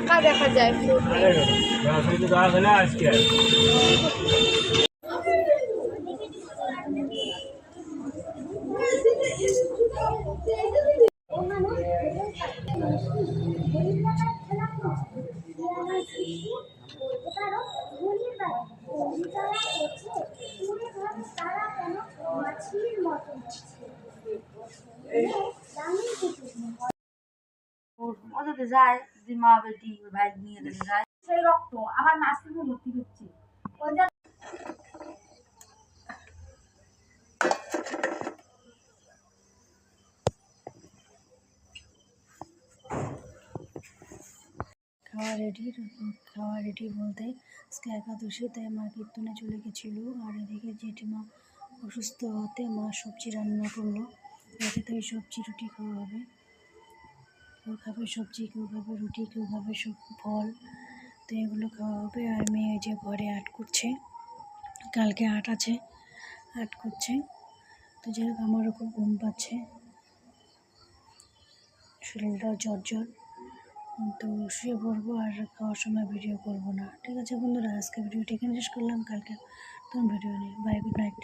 ফাঁকা দেখা যায়। ওদের যায় যে মা বেটি ভাই নিয়ে যায় সেই রক্ত আবার নার্সিংহোমে ভর্তি করছি। খাওয়া রেডি বলতে আজকে একাদশী, তাই মা কীর্তনে চলে গেছিলো। আর এদিকে জেঠিমা অসুস্থ হতে মা সবজি রান্না করলো, যাতে তো এই সবজি রুটি খাওয়া হবে। কেউ খাবে সবজি, কেউ খাবে রুটি, কেউ খাবে সব ফল, তো এগুলো খাওয়া হবে। আর মেয়ে যে ঘরে আর্ট করছে, কালকে আর্ট আছে, আর্ট করছে। তো যাই হোক আমারও খুব ঘুম পাচ্ছে, শরীরটাও জ্বর, তো শুয়ে পড়বো আর খাওয়ার সময় ভিডিও করবো না। ঠিক আছে বন্ধুরা, আজকে ভিডিওটি এখানে শেষ করলাম, কালকে তখন ভিডিও নেই। Bye, good night.